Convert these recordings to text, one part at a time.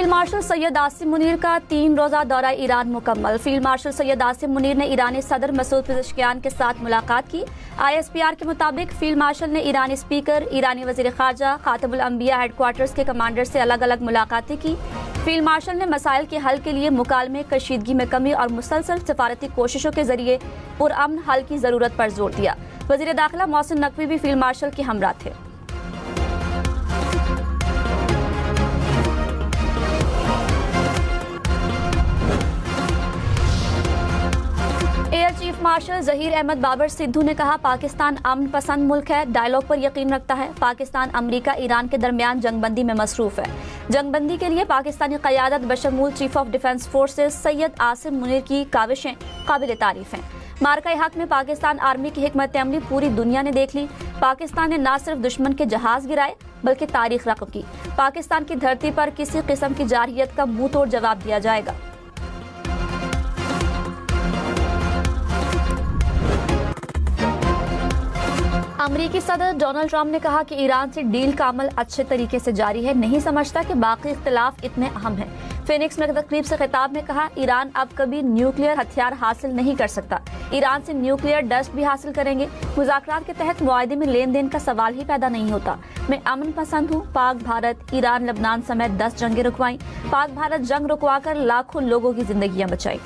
Field marshal Syed Asim Munir का 3 रोज़ा दौरा ईरान मुकम्मल। फील्ड मार्शल सैयद आसिम मुनीर ने ईरानी सदर मसूद पेज़ेश्कियान के साथ मुलाकात की। ISPR के मुताबिक फील्ड मार्शल ने ईरानी स्पीकर, ईरानी वज़ीर ख़ारजा, खातिमुल अंबिया हेडक्वार्टर्स के कमांडर से अलग अलग मुलाकातें की। फील्ड मार्शल ने मसाइल के हल के लिए मुकालमे, कशीदगी में कमी और मुसलसल सफारती कोशिशों के जरिए पुरअमन हल की ज़रूरत पर जोर दिया। वज़ीर दाखिला मोहसिन नकवी भी फील्ड मार्शल के हमरा थे। Air chief marshal Zaheer Ahmed Babar Sidhu ने कहा, पाकिस्तान अमन पसंद मुल्क है, डायलॉग पर यकीन रखता है। पाकिस्तान अमरीका ईरान के दरमियान जंगबंदी में मसरूफ है। जंगबंदी के लिए पाकिस्तानी क़यादत बशमूल chief of defence forces Syed Asim Munir की काविशें काबिल तारीफ हैं। मार्का हक में पाकिस्तान आर्मी की हिकमत अमली पूरी दुनिया ने देख ली। पाकिस्तान ने न सिर्फ दुश्मन के जहाज गिराए बल्कि तारीख रकम की। पाकिस्तान की धरती पर किसी किस्म की जारहियत का मुंह तोड़ जवाब दिया जाएगा। अमरीकी सदर डोनाल्ड ट्रंप ने कहा कि ईरान से डील का अमल अच्छे तरीके से जारी है, नहीं समझता कि बाकी इख्तिलाफ इतने अहम हैं। फिनिक्स में तकरीब से खिताब में कहा, ईरान अब कभी न्यूक्लियर हथियार हासिल नहीं कर सकता। ईरान से न्यूक्लियर डस्ट भी हासिल करेंगे। मुज़ाकरात के तहत मुआहदे में लेन देन का सवाल ही पैदा नहीं होता। मैं अमन पसंद हूँ। पाक भारत, ईरान, लबनान समेत 10 जंगें रुकवाई। पाक भारत जंग रुकवा कर लाखों लोगों की जिंदगियां बचाई।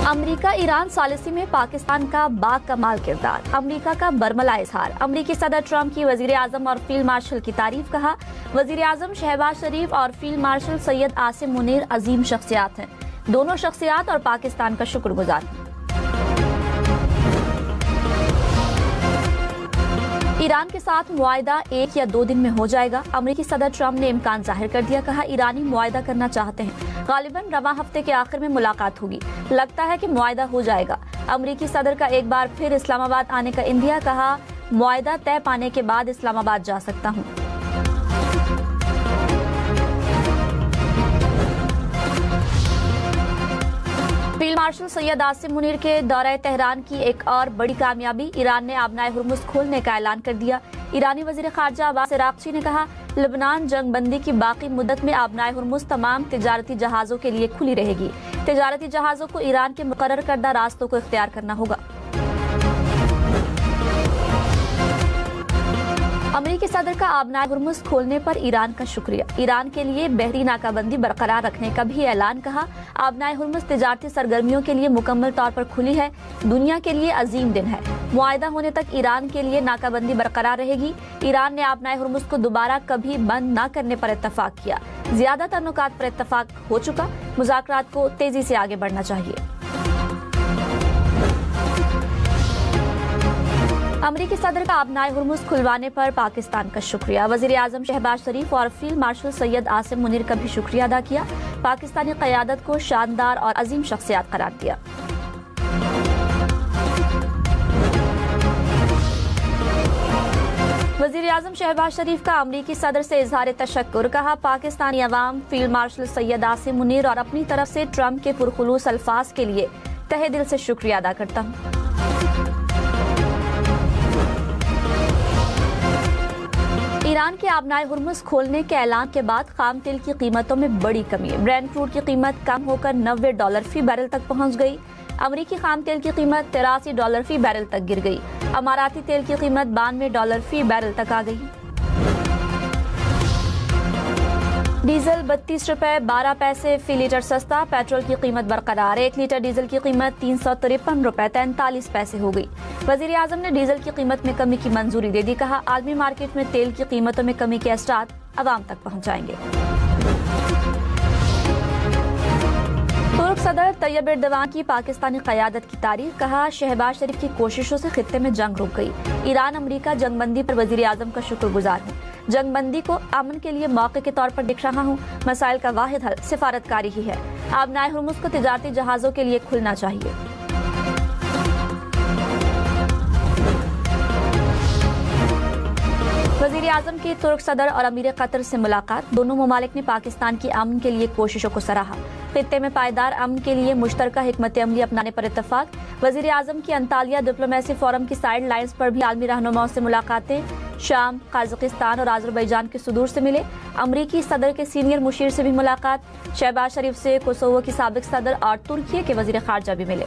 अमरीका ईरान सालिसी में पाकिस्तान का बाकमाल किरदार, अमरीका का बरमला इजहार। अमरीकी सदर ट्रंप की वजीर आजम और फील्ड मार्शल की तारीफ। कहा, वजीर आजम शहबाज शरीफ और फील्ड मार्शल सैयद आसिम मुनीर अजीम शख्सियात हैं। दोनों शख्सियात और पाकिस्तान का शुक्रगुजार हैं। ईरान के साथ मुआहदा 1 या 2 दिन में हो जाएगा। अमरीकी सदर ट्रंप ने इम्कान जाहिर कर दिया। कहा, ईरानी मुआहदा करना चाहते हैं। गालिबन रवां हफ्ते के आखिर में मुलाकात होगी। लगता है कि मुआहदा हो जाएगा। अमरीकी सदर का एक बार फिर इस्लामाबाद आने का इंदिया। कहा, मुआहदा तय पाने के बाद इस्लामाबाद जा सकता हूँ। फील्ड मार्शल सैयद आसिम मुनीर के दौरे तेहरान की एक और बड़ी कामयाबी, ईरान ने आबनाए हुर्मुज़ खोलने का ऐलान कर दिया। ईरानी वज़ीर ख़ारजा अब्बास अराग़ची ने कहा, लबनान जंगबंदी की बाकी मुद्दत में आबनाए हुर्मुज़ तमाम तिजारती जहाज़ों के लिए खुली रहेगी। तिजारती जहाज़ों को ईरान के मुकर्रर करदा रास्तों को इख्तियार करना होगा। अमरीकी सदर का आबनाए हुर्मुज़ खोलने पर ईरान का शुक्रिया। ईरान के लिए बहरी नाकाबंदी बरकरार रखने का भी ऐलान। कहा, आबनाए हुर्मुज़ तिजारती सरगर्मियों के लिए मुकम्मल तौर पर खुली है। दुनिया के लिए अजीम दिन है। मुआहदा होने तक ईरान के लिए नाकाबंदी बरकरार रहेगी। ईरान ने आबनाए हुर्मुज़ को दोबारा कभी बंद न करने पर इत्तफाक किया। ज्यादातर नुकात पर इत्तफाक हो चुका। मुज़ाकरात को तेजी से आगे बढ़ना चाहिए। अमरीकी सदर का आबनाए हुर्मुज़ खुलवाने पर पाकिस्तान का शुक्रिया। वज़ीर आज़म शहबाज शरीफ और फील्ड मार्शल सैयद आसिम मुनीर का भी शुक्रिया अदा किया। पाकिस्तानी क़यादत को शानदार और अजीम शख्सियात करार दिया। वज़ीर आज़म शहबाज शरीफ का अमरीकी सदर से इजहार तशक्कुर। कहा, पाकिस्तानी अवाम, फील्ड मार्शल सैयद आसिम मुनीर और अपनी तरफ से ट्रंप के पुरखुलूस अल्फाज के लिए तहे दिल से शुक्रिया अदा करता हूँ। ईरान के आबनाए हुर्मुज़ खोलने के ऐलान के बाद खाम तेल की कीमतों में बड़ी कमी है। ब्रेंट क्रूड की कीमत कम होकर $90 फी बैरल तक पहुंच गई। अमरीकी खाम तेल की कीमत $83 फी बैरल तक गिर गई। अमाराती तेल की कीमत $92 फी बैरल तक आ गई। डीजल 32 रुपए 12 पैसे फी लीटर सस्ता। पेट्रोल की कीमत बरकरार। 1 लीटर डीजल की कीमत 353 रुपए 43 पैसे हो गई। वजीर आजम ने डीजल की कीमत में कमी की मंजूरी दे दी। कहा, आलमी मार्केट में तेल की कीमतों में कमी के असरात अवाम तक पहुंचाएंगे। तुर्क सदर तैयब एर्दोगान की पाकिस्तानी क़यादत की तारीफ। कहा, शहबाज शरीफ की कोशिशों से खित्ते में जंग रुक गई। ईरान अमरीका जंगबंदी पर वजीर आजम का शुक्रगुजार हूँ। जंगबंदी को अमन के लिए मौके के तौर पर दिख रहा हूँ। मसाइल का वाहिद हल सिफारतकारी ही है। आबनाए हुर्मुज़ को तिजारती जहाज़ों के लिए खुलना चाहिए। वज़ीर आज़म की तुर्क सदर और अमीर कतर से मुलाकात। दोनों ममालिक ने पाकिस्तान की अमन के लिए कोशिशों को सराहा। खित्ते में पायदार अमन के लिए मुश्तरका हिकमत अमली अपनाने पर इत्तफाक। वजीर आजम की अंतालिया डिप्लोमेसी फोरम की साइड लाइन्स पर भी आलमी रहनुमाओं से मुलाकातें। शाम, काज़ाकिस्तान और आज़रबाईजान के सुदूर से मिले। अमरीकी सदर के सीनियर मुशीर से भी मुलाकात। शहबाज शरीफ से कोसोवो की साबिक सदर और तुर्की के वजीर खारजा भी मिले।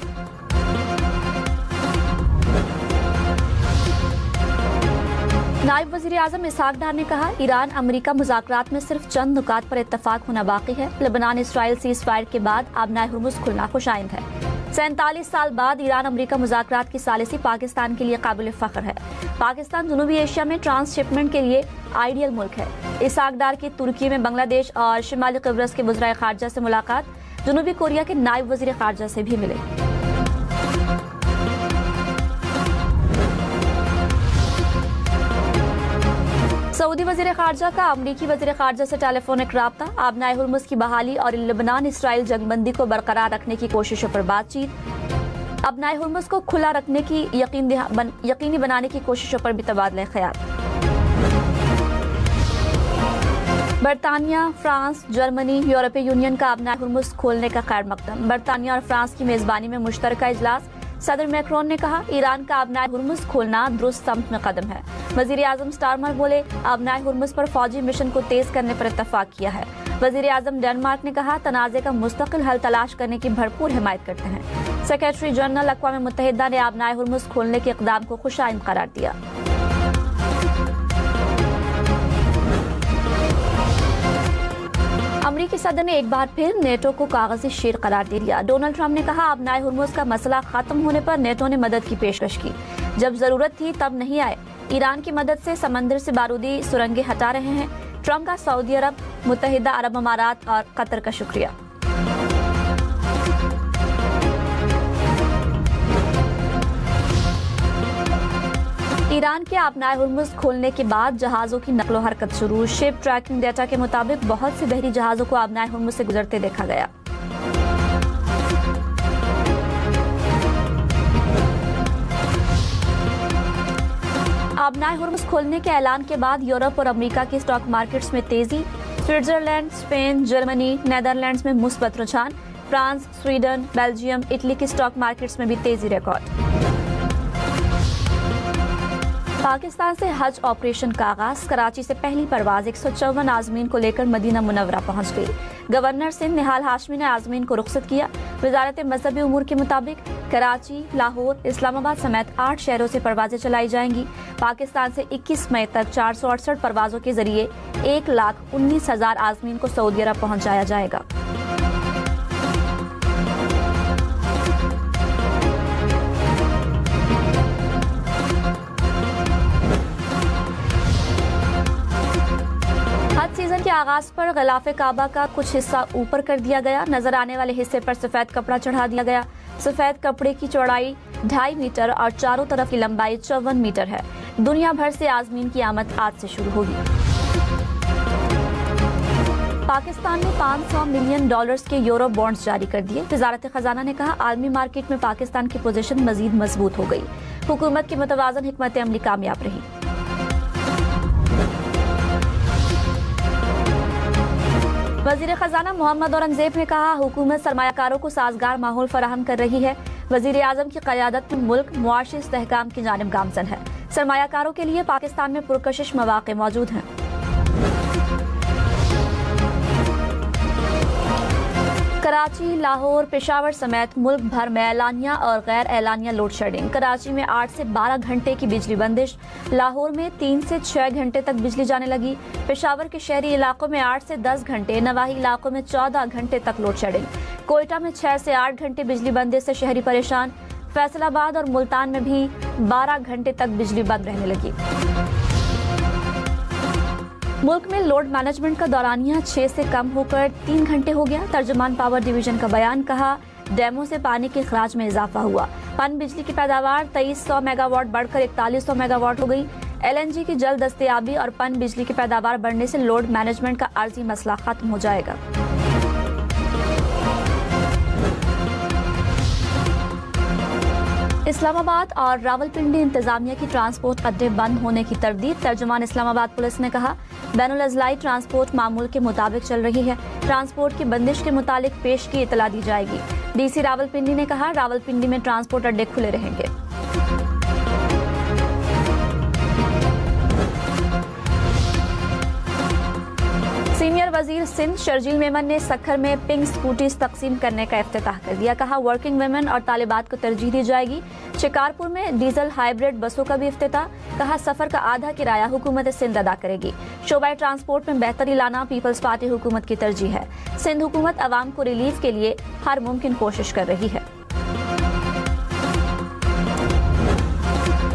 नायब वजीर आजम इसहाक डार ने कहा, ईरान अमरीका मुज़ाकरात में सिर्फ चंद नुकात पर इत्तफाक होना बाकी है। लेबनान इसराइल सीज़ फायर के बाद आबनाए हुर्मुज़ खुलना खुशाइंद है। 47 साल बाद ईरान अमरीका मुज़ाकरात की सालिसी पाकिस्तान के लिए काबिल फ़ख्र है। पाकिस्तान जनूबी एशिया में ट्रांसशिपमेंट के लिए आइडियल मुल्क है। इसहाक डार की तुर्की में बांग्लादेश और शिमाली क़िब्रस के वज़ीर ख़ारजा से मुलाकात। जनूबी कोरिया के नायब वज़ीर ख़ारजा से भी मिले। सऊदी वज़ीर ख़ारजा का अमरीकी वज़ीर ख़ारजा से टेलीफोनिक राब्ता। आबनाए हुर्मुज़ की बहाली और लेबनान इसराइल जंगबंदी को बरकरार रखने की कोशिशों पर बातचीत। आबनाए हुर्मुज़ को खुला रखने की यकीनी बनाने की कोशिशों पर भी तबादला ख्याल। बरतानिया, फ्रांस, जर्मनी, यूरोपीय यूनियन का आबनाए हुर्मुज़ खोलने का खैर मकदम। बरतानिया और फ्रांस की मेज़बानी में मुश्तरका इजलास। सदर मैक्रोन ने कहा, ईरान का आबनाए हुर्मुज़ खोलना दुरुस्त समत में कदम है। वज़ीर आज़म स्टारमर बोले, आबनाए हुर्मुज़ पर फौजी मिशन को तेज करने पर इत्तफाक किया है। वज़ीर आज़म डेनमार्क ने कहा, तनाज़े का मुस्तकिल हल तलाश करने की भरपूर हिमायत करते हैं। सेक्रेटरी जनरल अक़वाम मुत्तहिदा ने आबनाए हुर्मुज़ खोलने के इक़दाम को खुशाइंद करार दिया। अमरीकी सदर ने एक बार फिर नेटो को कागजी शेर करार दे दिया। डोनाल्ड ट्रंप ने कहा, आबनाए हुर्मुज़ का मसला खत्म होने पर नेटो ने मदद की पेशकश की। जब जरूरत थी तब नहीं आए। ईरान की मदद से समंदर से बारूदी सुरंगें हटा रहे हैं। ट्रंप का सऊदी अरब, मुत्तहिदा अरब अमारात और कतर का शुक्रिया। ईरान के आबनाए हुर्मुज़ खोलने के बाद जहाजों की नकलो हरकत शुरू। शिप ट्रैकिंग डेटा के मुताबिक बहुत से बहरी जहाजों को आबनाए हुर्मुज़ से गुजरते देखा गया। आबनाए हुर्मुज़ खोलने के ऐलान के बाद यूरोप और अमेरिका की स्टॉक मार्केट्स में तेजी। स्विट्जरलैंड, स्पेन, जर्मनी, नेदरलैंड्स में मुस्बत रुझान। फ्रांस, स्वीडन, बेल्जियम, इटली की स्टॉक मार्केट्स में भी तेजी रिकॉर्ड। पाकिस्तान से हज ऑपरेशन का आगाज। कराची से पहली परवाज 154 आज़मीन को लेकर मदीना मुनव्वरा पहुंच गई। गवर्नर सिंध निहाल हाशमी ने आज़मीन को रुखसत किया। वजारत मजहबी उमूर के मुताबिक कराची, लाहौर, इस्लामाबाद समेत 8 शहरों से परवाजें चलाई जाएंगी। पाकिस्तान से 21 मई तक 468 परवाजों के जरिए 1,19,000 आज़मीन को सऊदी अरब पहुंचाया जाएगा। सीजन के आगाज पर गिलाफ़े काबा का कुछ हिस्सा ऊपर कर दिया गया। नजर आने वाले हिस्से पर सफेद कपड़ा चढ़ा दिया गया। सफेद कपड़े की चौड़ाई 2.5 मीटर और चारों तरफ की लंबाई 54 मीटर है। दुनिया भर से आज़मीन की आमद आज से शुरू होगी। पाकिस्तान ने $500 मिलियन के यूरो बॉन्ड्स जारी कर दिए। वजारत खजाना ने कहा, आलमी मार्केट में पाकिस्तान की पोजीशन मजीद मजबूत हो गई। हुकूमत की मुतवाज़न हिकमत अमली कामयाब रही। वजीर खजाना मोहम्मद औरंगजेब ने कहा, हुकूमत सरमायाकारों को साजगार माहौल फराहम कर रही है। वजीर आजम की क़यादत में मुल्क मुआशी इस्तेहकाम की जानिब गामजन है। सरमायाकारों के लिए पाकिस्तान में पुरकशिश मौक़े मौजूद हैं। कराची, लाहौर, पेशावर समेत मुल्क भर में एलानिया और गैर एलानिया लोड शेडिंग। कराची में 8 से 12 घंटे की बिजली बंदिश। लाहौर में 3 से 6 घंटे तक बिजली जाने लगी। पेशावर के शहरी इलाकों में 8 से 10 घंटे, नवाही इलाकों में 14 घंटे तक लोड शेडिंग। कोयटा में 6 से 8 घंटे बिजली बंदिश से शहरी परेशान। फैसलाबाद और मुल्तान में भी 12 घंटे तक बिजली बंद रहने लगी। मुल्क में लोड मैनेजमेंट का दौरानिया 6 से कम होकर 3 घंटे हो गया। तर्जुमान पावर डिवीजन का बयान, कहा, डैमों से पानी के अखराज में इजाफा हुआ। पन बिजली की पैदावार 2300 मेगावाट बढ़कर 4100 मेगावाट हो गई। LNG की जल्द दस्तयाबी और पन बिजली की पैदावार बढ़ने से लोड मैनेजमेंट का आर्जी मसला खत्म हो जाएगा। इस्लामाबाद और रावलपिंडी इंतजामिया की ट्रांसपोर्ट अड्डे बंद होने की तरदीद। तर्जुमान इस्लामाबाद पुलिस ने कहा, बैनुल अज़लाई ट्रांसपोर्ट मामूल के मुताबिक चल रही है। ट्रांसपोर्ट की बंदिश के मुतालिक पेश की इतला दी जाएगी। डीसी रावलपिंडी ने कहा, रावलपिंडी में ट्रांसपोर्ट अड्डे खुले रहेंगे। सीनियर वजीर सिंध शर्जील मेमन ने सखर में पिंक स्कूटीज तकसीम करने का इफ्तिताह कर दिया। कहा, वर्किंग वुमेन और तालिबात को तरजीह दी जाएगी। शिकारपुर में डीजल हाइब्रिड बसों का भी इफ्तिताह। कहा, सफर का आधा किराया हुकूमत सिंध अदा करेगी। शोबाए ट्रांसपोर्ट में बेहतरी लाना पीपल्स पार्टी हुकूमत की तरजीह है। सिंध हुकूमत अवाम को रिलीफ के लिए हर मुमकिन कोशिश कर रही है।